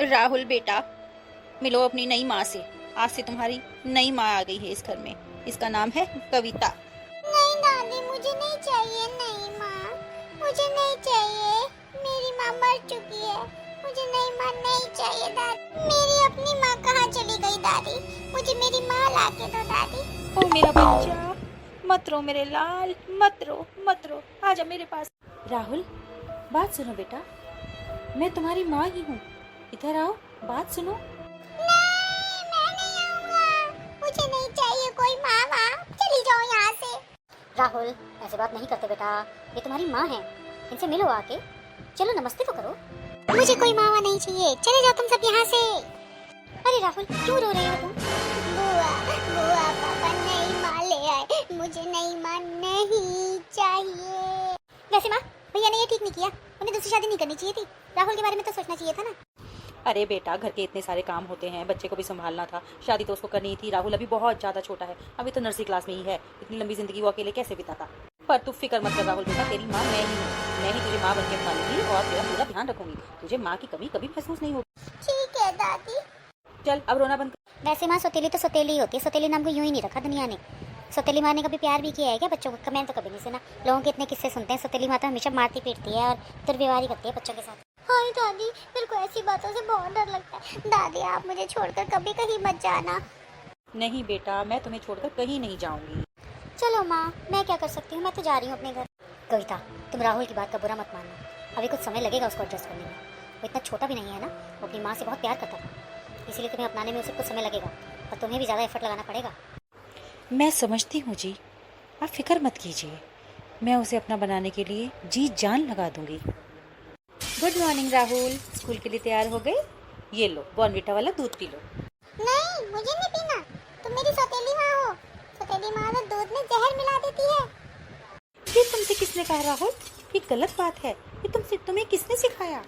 राहुल बेटा, मिलो अपनी नई माँ से। आज से तुम्हारी नई माँ आ गई है इस घर में। इसका नाम है कविता। नहीं दादी, मुझे नहीं चाहिए नई माँ। मुझे नहीं चाहिए, मेरी माँ मर चुकी है। मुझे नई माँ नहीं चाहिए दादी। मेरी अपनी माँ कहाँ चली गई दादी? मुझे मेरी माँ लाके दो दादी। ओ मेरा बच्चा, मत रो मेरे लाल, मत रो मत रो, आजा मेरे पास। राहुल, बात सुनो बेटा, मैं तुम्हारी माँ ही हूँ। इधर आओ, बात सुनो। नहीं, मैं नहीं आऊँगा। मुझे नहीं चाहिए कोई माँ। माँ चली जाओ यहाँ से। राहुल, ऐसे बात नहीं करते बेटा, ये तुम्हारी माँ है, इनसे मिलो आके। चलो नमस्ते तो करो। मुझे कोई माँ नहीं चाहिए, चले जाओ तुम सब यहाँ से। अरे राहुल, क्यों रो रहे हो तुम? बुआ बुआ, पापा नई माँ ले आए। मुझे नई माँ नहीं चाहिए। वैसे माँ, भैया ने ये ठीक नहीं किया, उन्हें दूसरी शादी नहीं करनी चाहिए थी। राहुल के बारे में तो सोचना चाहिए था ना। अरे बेटा, घर के इतने सारे काम होते हैं, बच्चे को भी संभालना था, शादी तो उसको करनी ही थी। राहुल अभी बहुत ज़्यादा छोटा है, अभी तो नर्सरी क्लास में ही है। इतनी लंबी जिंदगी वो अकेले कैसे बिताता। पर तू फिक्र मत कर राहुल बेटा, तेरी माँ मैं ही हूँ। मैं ही तुझे माँ बनके पालूंगी और तेरा पूरा ध्यान रखूंगी। तुझे माँ की कमी कभी महसूस नहीं होगी। ठीक है दादी। चल अब रोना बंद कर। वैसे माँ, सौतेली तो सौतेली ही होती है, सौतेली नाम को यूं ही नहीं रखा दुनिया ने। सौतेली माँ ने कभी प्यार भी किया है क्या बच्चों को? मैंने तो कभी नहीं सुना। लोगों के इतने किस्से सुनते हैं, सौतेली माँ तो हमेशा मारती पीटती है और दुर्व्यवहार ही करती है बच्चों के साथ। हाँ दादी, मेरे को ऐसी बातों से बहुत डर लगता है। दादी आप मुझे छोड़कर कभी कहीं मत जाना। नहीं बेटा, मैं तुम्हें छोड़कर कहीं नहीं जाऊंगी। चलो माँ, मैं क्या कर सकती हूँ, मैं तो जा रही हूँ अपने घर। कविता, तुम राहुल की बात का बुरा मत मानना, अभी कुछ समय लगेगा उसको एडजस्ट करने में। वो इतना छोटा भी नहीं है ना, वो अपनी माँ से बहुत प्यार करता था, इसीलिए तुम्हें अपनाने में उसे कुछ समय लगेगा और तुम्हें भी ज़्यादा एफर्ट लगाना पड़ेगा। मैं समझती हूँ जी, आप फिक्र मत कीजिए, मैं उसे अपना बनाने के लिए जी जान लगा दूंगी। गुड मॉर्निंग राहुल, स्कूल के लिए तैयार हो गए? ये लो बॉर्नविटा वाला दूध पी लो। नहीं, मुझे नहीं पीना। तुम मेरी सौतेली माँ हो। सौतेली माँ तो दूध में जहर मिला देती है। ये तुमसे किसने कहा राहुल? ये गलत बात है। ये तुम्हें किसने सिखाया?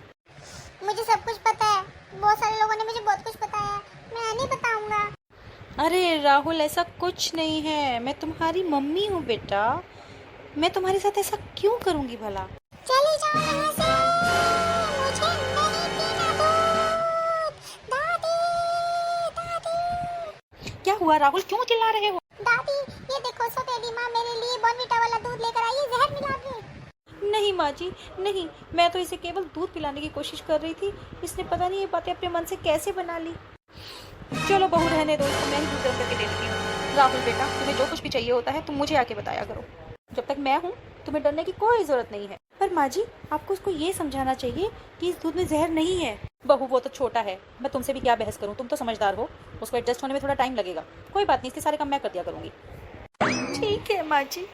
मुझे सब कुछ पता है। बहुत सारे लोगों ने मुझे बहुत कुछ बताया है। मैं नहीं बताऊंगा। अरे राहुल, ऐसा कुछ नहीं है, मैं तुम्हारी मम्मी हूँ बेटा। मैं तुम्हारे साथ ऐसा क्यों करूँगी भला? चली जाओ यहाँ से। मुझे नहीं पीना दूध। दादी दादी क्या हुआ राहुल, क्यों चिल्ला रहे हो? दादी, ये देखो सौतेली माँ मेरे लिए बॉर्नविटा वाला दूध लेकर आई है, जहर मिला के। नहीं माँ जी, नहीं, मैं तो इसे केवल दूध पिलाने की कोशिश कर रही थी। इसने पता नहीं ये बातें अपने मन से कैसे बना ली। चलो बहू, रहने दो इसको, मैं ही दूध गर्म करके दे देती हूँ। राहुल बेटा, तुम्हें जो कुछ भी चाहिए होता है तुम मुझे आके बताया करो। जब तक मैं हूँ तुम्हें डरने की कोई जरूरत नहीं है। पर माँ जी, आपको उसको ये समझाना चाहिए कि इस दूध में जहर नहीं है। बहू, वो तो छोटा है, मैं तुमसे भी क्या बहस करूँ, तुम तो समझदार हो। उसको एडजस्ट होने में थोड़ा टाइम लगेगा। कोई बात नहीं, इसके सारे काम मैं कर दिया करूँगी। ठीक है माँ जी।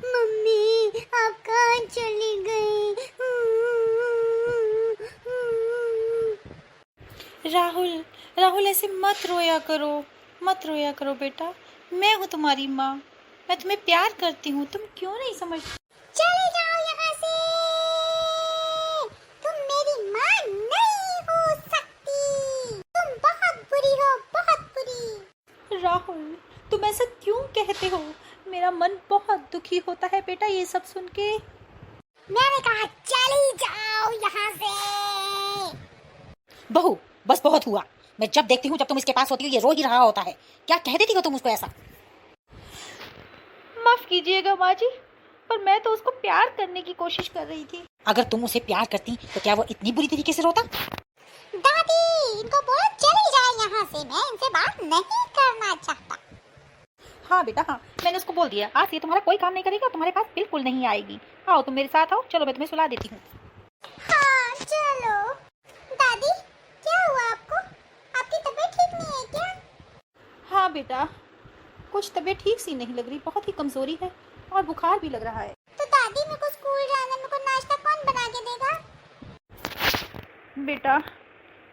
मम्मी आप कहाँ चली गई? राहुल, राहुल ऐसे मत रोया करो, मत रोया करो बेटा। मैं हूँ तुम्हारी माँ, मैं तुम्हें प्यार करती हूँ, तुम क्यों नहीं समझ? चले जाओ यहाँ से। तुम मेरी माँ नहीं हो सकती। तुम बहुत बुरी हो, बहुत बुरी। राहुल, तुम ऐसा क्यों कहते हो? मेरा मन बहुत दुखी होता है बेटा ये सब सुन के। मैंने कहा चली जाओ यहाँ से। बहू, बस बहुत हुआ। मैं जब देखती हूँ जब तुम इसके पास होती हो ये रो ही रहा होता है। क्या कह देती हो तुम उसको ऐसा? माफ कीजिएगा माँ जी, पर मैं तो उसको प्यार करने की कोशिश कर रही थी। अगर तुम उसे प्यार करती तो क्या वो इतनी बुरी तरीके से रोता? दादी, इनको बोलो चली जाए यहाँ से। मैं इनसे बात नहीं करना चाहता। हाँ बेटा हाँ, मैंने उसको बोल दिया, आज ये तुम्हारा कोई काम नहीं करेगा, तुम्हारे पास बिल्कुल नहीं आएगी। आओ तुम मेरे साथ आओ, चलो मैं तुम्हें सुला देती हूँ। हाँ चलो। दादी, क्या हुआ आपको? आपकी तबीयत ठीक नहीं है क्या? हाँ बेटा, कुछ तबीयत ठीक सी नहीं लग रही, बहुत ही कमजोरी है और बुखार भी लग रहा है। तो दादी, मेरे को स्कूल जाना, मेरे को नाश्ता कौन बना के देगा? बेटा,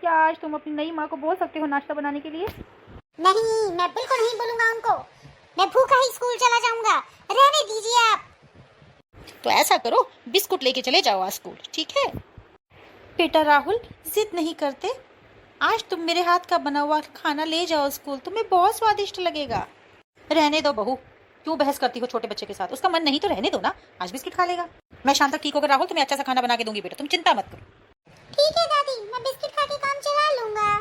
क्या आज तुम अपनी नई माँ को बोल सकते हो नाश्ता बनाने के लिए? नहीं, मैं बिल्कुल नहीं बोलूंगा उनको। मैं भूखा ही स्कूल चला जाऊंगा। रहने दीजिए आप। तो ऐसा करो, बिस्कुट लेके चले जाओ आज स्कूल, ठीक है? बेटा राहुल, जिद नहीं करते, आज तुम मेरे हाथ का बना हुआ खाना ले जाओ स्कूल, तुम्हें बहुत स्वादिष्ट लगेगा। रहने दो बहू, क्यों बहस करती हो छोटे बच्चे के साथ? उसका मन नहीं तो रहने दो ना, आज बिस्किट खा लेगा। मैं शाम तक ठीक होकर राहुल तुम्हें अच्छा सा खाना बना के दूंगी बेटा, तुम चिंता मत करो। ठीक है दादी, मैं बिस्किट खा के काम चला लूंगा।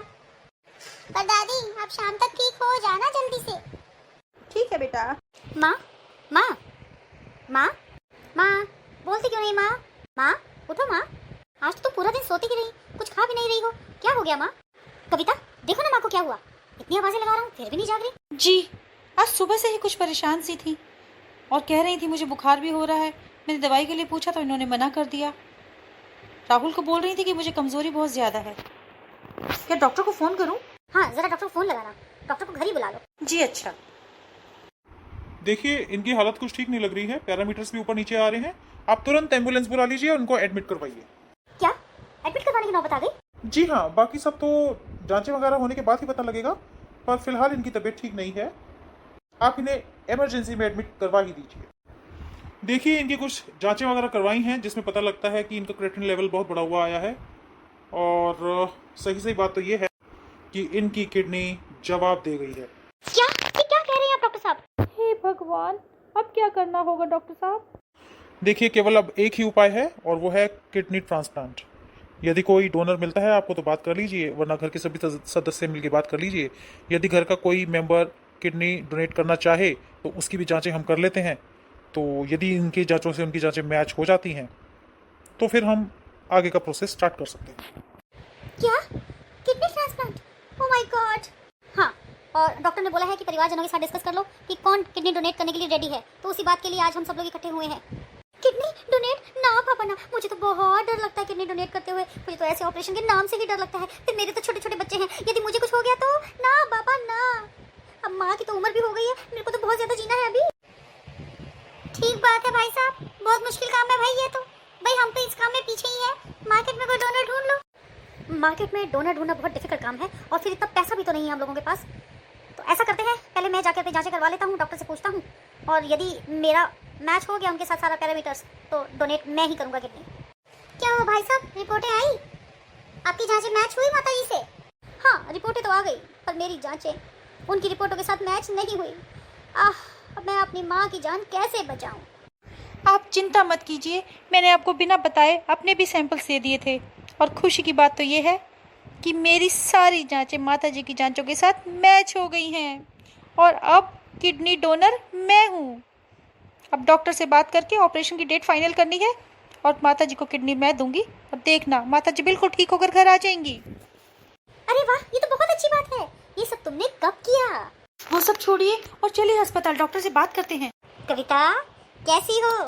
पर दादी आप शाम तक ठीक हो जाना जल्दी से। ठीक है बेटा। माँ माँ माँ माँ, बोलती क्यों नहीं माँ? माँ उठो माँ, आज तो तुम पूरा दिन सोती ही रही, कुछ खा भी नहीं रही हो, क्या हो गया माँ? कविता देखो ना माँ को क्या हुआ, इतनी आवाजें लगा रहा हूँ फिर भी नहीं जाग रही। जी, आज सुबह से ही कुछ परेशान सी थी और कह रही थी मुझे बुखार भी हो रहा है। मैंने दवाई के लिए पूछा तो इन्होंने मना कर दिया। राहुल को बोल रही थी कि मुझे कमजोरी बहुत ज्यादा है। क्या डॉक्टर को फोन करूं? हाँ जरा डॉक्टर को फोन लगाना, डॉक्टर को घर ही बुला लो। जी अच्छा। देखिए इनकी हालत कुछ ठीक नहीं लग रही है, पैरामीटर्स भी ऊपर नीचे आ रहे हैं। आप तुरंत एम्बुलेंस बुला लीजिए और उनको एडमिट करवाइए। क्या एडमिट करवाने की नौबत आ गई? जी हाँ, बाकी सब तो जांचें वगैरह होने के बाद ही पता लगेगा, पर फिलहाल इनकी तबीयत ठीक नहीं है। आप इन्हें इमरजेंसी में एडमिट करवा ही दीजिए। देखिए इनकी कुछ जांचें वगैरह करवाई हैं जिसमें पता लगता है कि इनका क्रिएटिनिन लेवल बहुत बढ़ा हुआ आया है और सही बात तो ये है कि इनकी किडनी जवाब दे गई है। क्या कह रहे हैं आप डॉक्टर साहब? हे भगवान, अब क्या करना होगा डॉक्टर साहब? देखिए केवल अब एक ही उपाय है और वो है किडनी ट्रांसप्लांट। यदि कोई डोनर मिलता है आपको तो बात कर लीजिए, वरना घर के सभी सदस्य मिलकर बात कर लीजिए। यदि घर का कोई मेंबर किडनी डोनेट करना चाहे तो उसकी भी जांचें हम कर लेते हैं। तो यदि इनकी जांचों से उनकी जांचें मैच हो जाती हैं तो फिर हम आगे का प्रोसेस स्टार्ट कर सकते हैं। क्या kidney transplant? Oh my God. हाँ, और डॉक्टर ने बोला है कि परिवारजनों के साथ डिस्कस कर लो कि कौन किडनी डोनेट करने के लिए रेडी है, तो उसी बात के लिए आज हम सब लोग इकट्ठे हुए हैं। Kidney donate? ना पापा ना, मुझे तो बहुत डर लगता है किडनी डोनेट करते हुए। मुझे तो ऐसे ऑपरेशन के नाम से ही डर लगता है। फिर मेरे तो छोटे छोटे बच्चे हैं, यदि मुझे कुछ हो गया तो ना पापा ना। अब माँ की तो उम्र भी हो गई है, मेरे को तो बहुत ज्यादा जीना है अभी। ठीक बात है भाई साहब, बहुत मुश्किल काम है भाई ये तो। भाई हम तो इस काम में पीछे ही है, मार्केट में कोई डोनर ढूंढ लो। मार्केट में डोनर ढूंढना बहुत डिफिकल्ट काम है और फिर इतना पैसा भी तो नहीं है हम लोगों के पास। तो ऐसा करते हैं, पहले मैं जाकर अपनी जांचें करवा लेता हूँ, डॉक्टर से पूछता हूँ, और यदि मेरा मैच हो गया उनके साथ सारा पैरामीटर्स तो डोनेट मैं ही करूँगा किडनी। क्या हुआ भाई साहब, रिपोर्टें आई? आपकी जांचें मैच हुई माताजी से? हाँ रिपोर्टें तो आ गई, पर मेरी जांचें उनकी रिपोर्टों के साथ मैच नहीं हुई। अब मैं अपनी माँ की जान कैसे बचाऊँ? आप चिंता मत कीजिए, मैंने आपको बिना बताए अपने भी सैंपल्स दे दिए थे और खुशी की बात तो ये है कि मेरी सारी जांचें माताजी की जांचों के साथ मैच हो गई हैं और अब किडनी डोनर मैं हूँ। अब डॉक्टर से बात करके ऑपरेशन की डेट फाइनल करनी है और माताजी को किडनी मैं दूंगी और देखना माताजी बिल्कुल ठीक होकर घर आ जाएंगी। अरे वाह, ये तो बहुत अच्छी बात है। ये सब तुमने कब किया? वो सब छोड़िए और चलिए अस्पताल, डॉक्टर से बात करते हैं। कविता कैसी हो?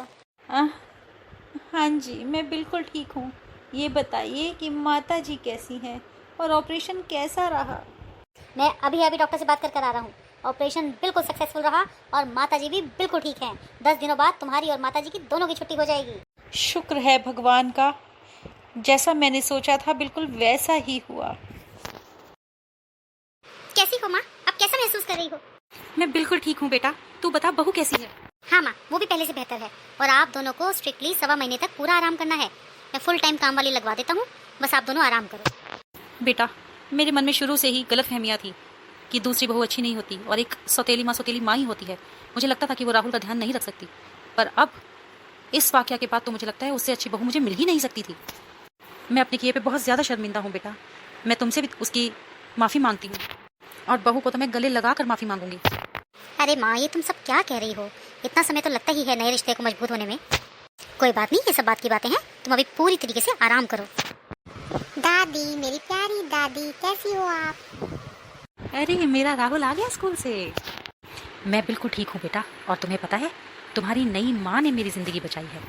हाँ जी, मैं बिल्कुल ठीक हूँ। ये बताइए कि माताजी कैसी हैं और ऑपरेशन कैसा रहा? मैं अभी डॉक्टर से बात कर आ रहा हूँ। ऑपरेशन बिल्कुल सक्सेसफुल रहा और माताजी भी बिल्कुल ठीक हैं। 10 दिनों बाद तुम्हारी और माताजी की दोनों की छुट्टी हो जाएगी। शुक्र है भगवान का, जैसा मैंने सोचा था बिल्कुल वैसा ही हुआ। कैसी हो माँ? अब कैसा महसूस कर रही हो? मैं बिल्कुल ठीक हूँ बेटा, तू बता बहू कैसी है? हाँ माँ, वो भी पहले से बेहतर है। और आप दोनों को स्ट्रिक्टली 1.25 महीने तक पूरा आराम करना है। मैं फुल टाइम काम वाली लगवा देता हूँ, बस आप दोनों आराम करो। बेटा, मेरे मन में शुरू से ही गलतफहमियाँ थी कि दूसरी बहू अच्छी नहीं होती और एक सौतेली माँ ही होती है। मुझे लगता था कि वो राहुल का ध्यान नहीं रख सकती, पर अब इस वाकया के बाद तो मुझे लगता है उससे अच्छी बहू मुझे मिल ही नहीं सकती थी। मैं अपने किए पे बहुत ज़्यादा शर्मिंदा हूँ बेटा, मैं तुमसे भी उसकी माफ़ी मांगती हूँ और बहू को तो मैं गले लगा कर माफ़ी मांगूंगी। अरे माँ, ये तुम सब क्या कह रही हो? इतना समय तो लगता ही है नए रिश्ते को मजबूत होने में। कोई बात नहीं, ये सब बात की बातें हैं। तुम अभी पूरी तरीके से आराम करो। दादी, मेरी प्यारी दादी, कैसी हो आप? अरे मेरा राहुल आ गया स्कूल से। मैं बिल्कुल ठीक हूँ बेटा, और तुम्हें पता है तुम्हारी नई माँ ने मेरी ज़िंदगी बचाई है।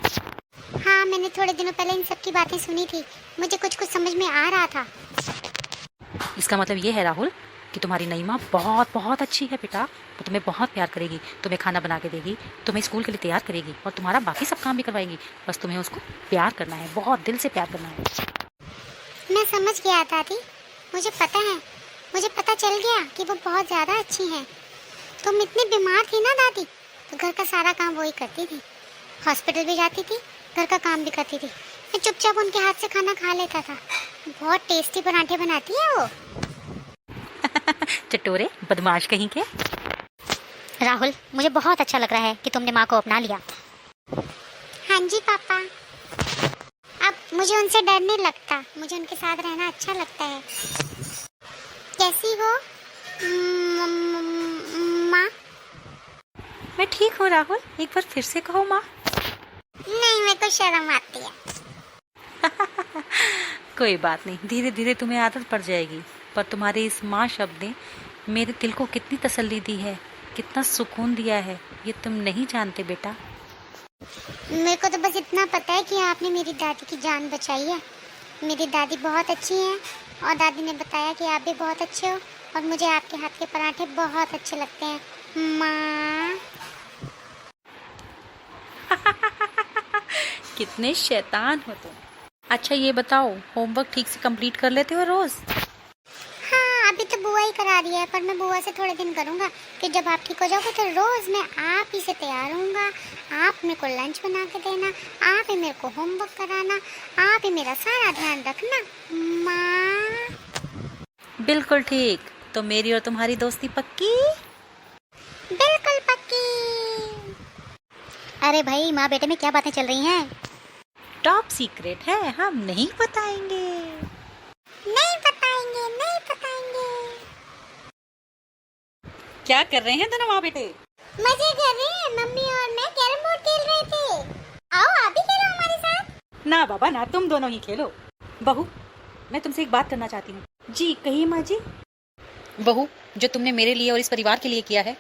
हाँ, मैंने थोड़े दिनों पहले इन सब की बातें सुनी थी, मुझे कुछ समझ में आ रहा था। इसका मतलब ये है राहुल कि तुम्हारी नई माँ बहुत बहुत अच्छी है बेटा। वो तुम्हें बहुत प्यार करेगी, तुम्हें खाना बना के देगी, तुम्हें स्कूल के लिए तैयार करेगी और तुम्हारा बाकी सब काम भी करवाएगी। बस तुम्हें उसको प्यार करना है, बहुत दिल से प्यार करना है। मैं समझ गया दादी, मुझे पता है, मुझे पता चल गया कि वो बहुत ज़्यादा अच्छी हैं। तुम इतनी बीमार थी ना दादी, तो घर का सारा काम वही करती थी, हॉस्पिटल भी जाती थी, घर का काम भी करती थी। मैं चुपचाप उनके हाथ से खाना खा लेता था। बहुत टेस्टी पराठे बनाती है वो। चटोरे बदमाश कहीं के। राहुल, मुझे बहुत अच्छा लग रहा है कि तुमने माँ को अपना लिया। हाँ जी पापा, अब मुझे उनसे डर नहीं लगता, मुझे उनके साथ रहना अच्छा लगता है। कैसी हो माँ? मैं ठीक हूँ राहुल, एक बार फिर से कहो माँ। नहीं, मेरे को शर्म आती है। कोई बात नहीं, धीरे धीरे तुम्हें आदत पड़ जाएगी। पर तुम्हारे इस माँ शब्द ने मेरे दिल को कितनी तसल्ली दी है, कितना सुकून दिया है, ये तुम नहीं जानते बेटा। मेरे को तो बस इतना पता है कि आपने मेरी दादी की जान बचाई है। मेरी दादी बहुत अच्छी हैं और दादी ने बताया कि आप भी बहुत अच्छे हो और मुझे आपके हाथ के पराठे बहुत अच्छे लगते हैं माँ। कितने शैतान हो तुम। अच्छा ये बताओ, होमवर्क ठीक से कंप्लीट कर लेते हो रोज? हाँ, अभी तो बुआ ही करा रही है, पर मैं बुआ से थोड़े दिन करूँगा। फिर जब आप ठीक हो जाओगे तो रोज मैं आप ही से तैयार होऊंगा। आप मेरे को लंच बना के देना, आप ही मेरे को होमवर्क कराना, आप ही मेरा सारा ध्यान रखना माँ। बिल्कुल ठीक। तो मेरी और तुम्हारी दोस्ती पक्की? बिल्कुल पक्की। अरे भाई, माँ बेटे में क्या बातें चल रही हैं? टॉप सीक्रेट है, हम नहीं बताएंगे। नहीं बताएंगे, नहीं बताएंगे। क्या कर रहे हैं दोनों माँ बेटे? मजे कर रहे हैं, मम्मी और मैं कैरम बोर्ड खेल रहे थे। आओ आप भी खेलो हमारे साथ। ना बाबा ना, तुम दोनों ही खेलो। बहू, मैं तुमसे एक बात करना चाहती हूँ। जी कहिए माँ जी। बहू, जो तुमने मेरे लिए और इस परिवार के लिए किया है,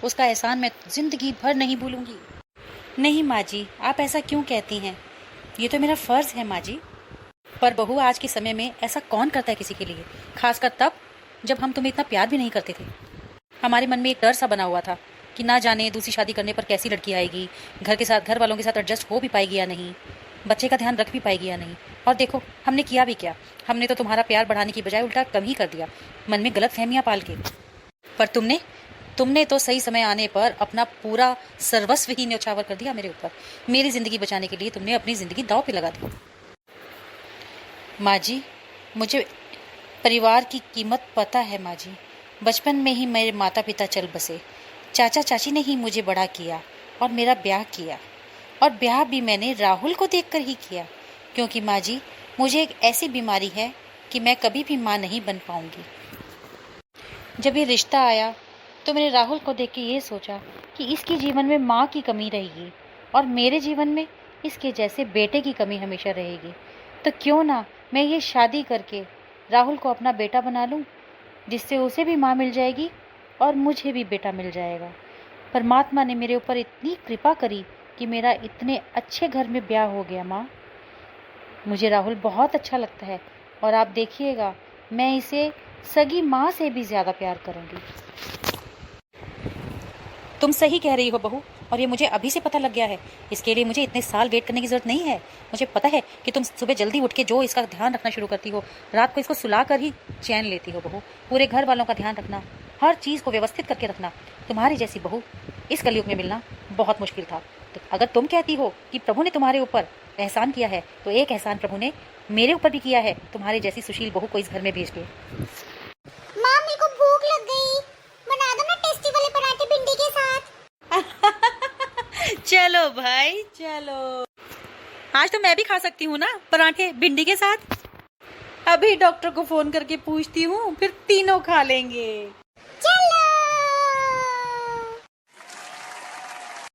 उसका एहसान मैं जिंदगी भर नहीं भूलूंगी। नहीं माँ जी, आप ऐसा क्यों कहती हैं? ये तो मेरा फर्ज है माँ जी। पर बहू, आज के समय में ऐसा कौन करता है किसी के लिए, खासकर तब जब हम तुम्हें इतना प्यार भी नहीं करते थे। हमारे मन में एक डर सा बना हुआ था कि ना जाने दूसरी शादी करने पर कैसी लड़की आएगी, घर वालों के साथ एडजस्ट हो भी पाएगी या नहीं, बच्चे का ध्यान रख भी पाएगी या नहीं। और देखो हमने किया भी क्या, हमने तो तुम्हारा प्यार बढ़ाने की बजाय उल्टा कम ही कर दिया, मन में गलत फहमियाँ पाल के। पर तुमने तो सही समय आने पर अपना पूरा सर्वस्व ही न्यौछावर कर दिया मेरे ऊपर। मेरी जिंदगी बचाने के लिए तुमने अपनी जिंदगी दांव पे लगा दी। माँ जी, मुझे परिवार की कीमत पता है माँ जी। बचपन में ही मेरे माता पिता चल बसे, चाचा चाची ने ही मुझे बड़ा किया और मेरा ब्याह किया, और ब्याह भी मैंने राहुल को देखकर ही किया। क्योंकि माँ जी, मुझे एक ऐसी बीमारी है कि मैं कभी भी माँ नहीं बन पाऊंगी। जब ये रिश्ता आया तो मैंने राहुल को देख के ये सोचा कि इसके जीवन में माँ की कमी रहेगी और मेरे जीवन में इसके जैसे बेटे की कमी हमेशा रहेगी। तो क्यों ना मैं ये शादी करके राहुल को अपना बेटा बना लूं, जिससे उसे भी माँ मिल जाएगी और मुझे भी बेटा मिल जाएगा। परमात्मा ने मेरे ऊपर इतनी कृपा करी कि मेरा इतने अच्छे घर में ब्याह हो गया। माँ, मुझे राहुल बहुत अच्छा लगता है और आप देखिएगा, मैं इसे सगी माँ से भी ज़्यादा प्यार करूँगी। तुम सही कह रही हो बहू, और ये मुझे अभी से पता लग गया है। इसके लिए मुझे इतने साल वेट करने की जरूरत नहीं है। मुझे पता है कि तुम सुबह जल्दी उठ के जो इसका ध्यान रखना शुरू करती हो, रात को इसको सुला कर ही चैन लेती हो बहू। पूरे घर वालों का ध्यान रखना, हर चीज़ को व्यवस्थित करके रखना। तुम्हारी जैसी बहू इस कलयुग में मिलना बहुत मुश्किल था। तो अगर तुम कहती हो कि प्रभु ने तुम्हारे ऊपर एहसान किया है, तो एक एहसान प्रभु ने मेरे ऊपर भी किया है, तुम्हारी जैसी सुशील बहू को इस घर में भेज के। माँ, मेरे को भूख लग गई, बना दो ना टेस्टी वाले पराठे भिंडी के साथ। चलो भाई चलो, आज तो मैं भी खा सकती हूँ ना पराठे भिंडी के साथ। अभी डॉक्टर को फोन करके पूछती हूँ, फिर तीनों खा लेंगे। चलो।